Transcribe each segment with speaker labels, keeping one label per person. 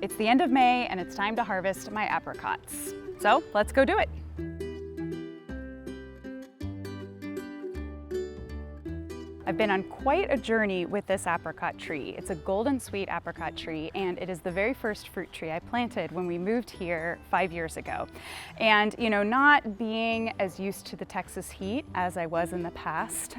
Speaker 1: It's the end of May and it's time to harvest my apricots. So let's go do it. I've been on quite a journey with this apricot tree. It's a golden sweet apricot tree, and it is the very first fruit tree I planted when we moved here 5 years ago. And not being as used to the Texas heat as I was in the past,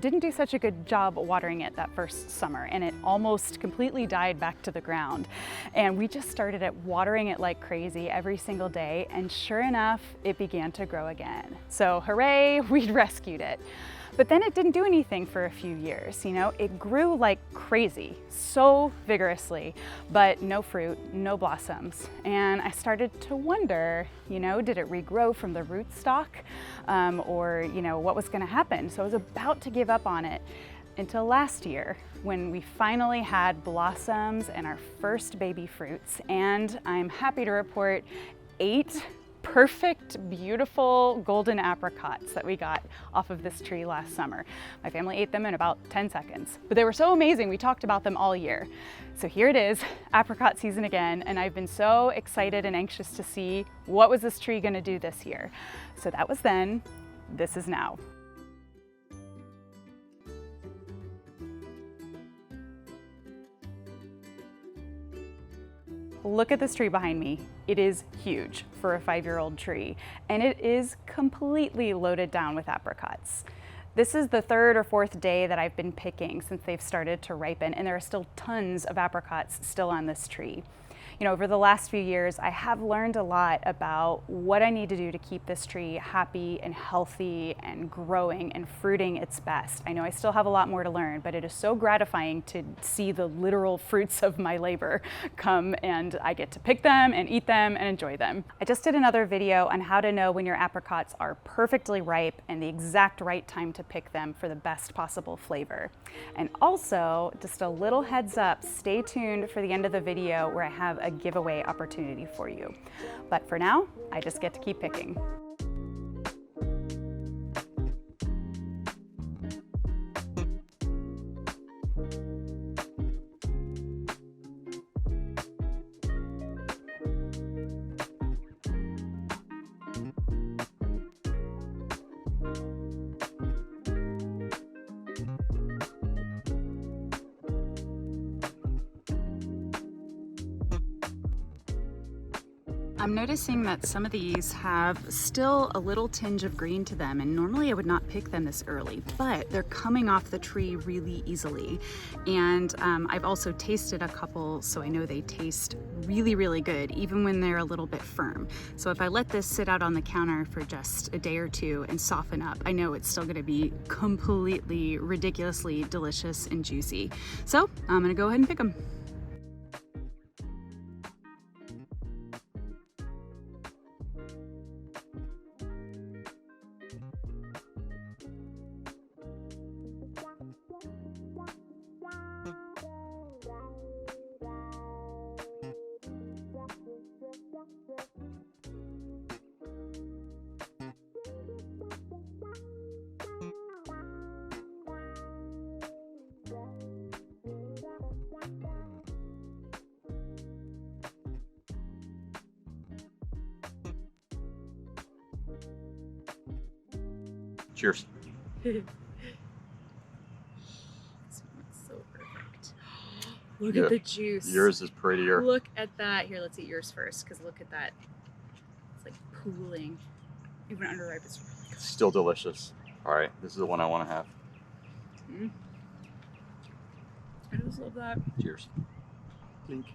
Speaker 1: didn't do such a good job watering it that first summer, and it almost completely died back to the ground. And we just started watering it like crazy every single day, and sure enough, it began to grow again. So hooray, we'd rescued it. But then it didn't do anything for a few years, It grew like crazy, so vigorously, but no fruit, no blossoms. And I started to wonder, did it regrow from the rootstock? Or what was gonna happen? So I was about to give up on it until last year when we finally had blossoms and our first baby fruits. And I'm happy to report 8 perfect, beautiful golden apricots that we got off of this tree last summer. My family ate them in about 10 seconds, but they were so amazing we talked about them all year. So here it is, apricot season again, and I've been so excited and anxious to see what was this tree gonna do this year. So that was then, this is now. Look at this tree behind me. It is huge for a 5-year-old tree, and it is completely loaded down with apricots. This is the 3rd or 4th day that I've been picking since they've started to ripen, and there are still tons of apricots still on this tree. Over the last few years, I have learned a lot about what I need to do to keep this tree happy and healthy and growing and fruiting its best. I know I still have a lot more to learn, but it is so gratifying to see the literal fruits of my labor come, and I get to pick them and eat them and enjoy them. I just did another video on how to know when your apricots are perfectly ripe and the exact right time to pick them for the best possible flavor. And also, just a little heads up, stay tuned for the end of the video where I have a giveaway opportunity for you. But for now, I just get to keep picking. I'm noticing that some of these have still a little tinge of green to them, and normally I would not pick them this early, but they're coming off the tree really easily. And I've also tasted a couple, so I know they taste really, really good, even when they're a little bit firm. So if I let this sit out on the counter for just a day or two and soften up, I know it's still gonna be completely, ridiculously delicious and juicy. So I'm gonna go ahead and pick them.
Speaker 2: Cheers.
Speaker 1: This one's so perfect. Look at the juice.
Speaker 2: Yours is prettier.
Speaker 1: Look at that. Here, let's eat yours first, because look at that. It's like pooling. Even underripe, it's really good.
Speaker 2: Still delicious. All right, this is the one I want to have.
Speaker 1: I just love that.
Speaker 2: Cheers. Clink.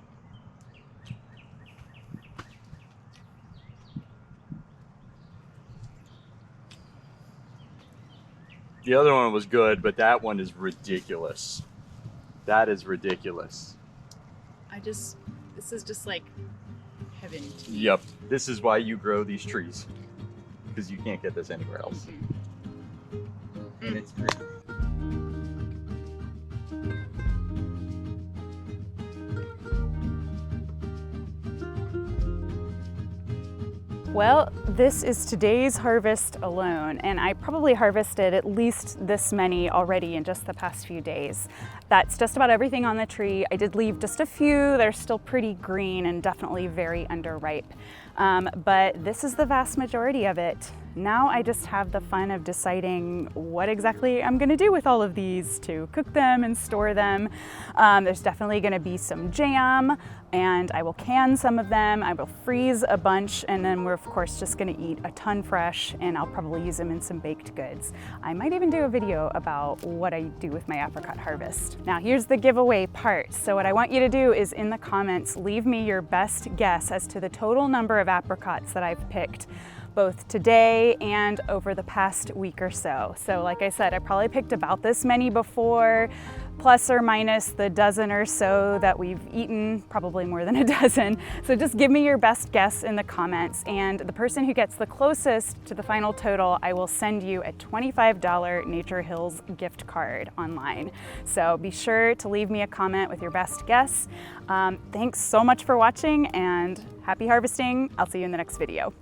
Speaker 2: The other one was good, but that one is ridiculous. That is ridiculous.
Speaker 1: This is just like heaven to me.
Speaker 2: Yep, this is why you grow these trees, because you can't get this anywhere else. And it's great.
Speaker 1: Well, this is today's harvest alone, and I probably harvested at least this many already in just the past few days. that's just about everything on the tree. I did leave just a few. They're still pretty green and definitely very underripe. But this is the vast majority of it. Now I just have the fun of deciding what exactly I'm gonna do with all of these, to cook them and store them. There's definitely gonna be some jam, and I will can some of them. I will freeze a bunch, and then we're of course just gonna eat a ton fresh, and I'll probably use them in some baked goods. I might even do a video about what I do with my apricot harvest. Now here's the giveaway part. So what I want you to do is in the comments, leave me your best guess as to the total number of apricots that I've picked, both today and over the past week or so. So like I said, I probably picked about this many before, plus or minus the dozen or so that we've eaten, probably more than a dozen. So just give me your best guess in the comments, and the person who gets the closest to the final total, I will send you a $25 Nature Hills gift card online. So be sure to leave me a comment with your best guess. Thanks so much for watching, and happy harvesting. I'll see you in the next video.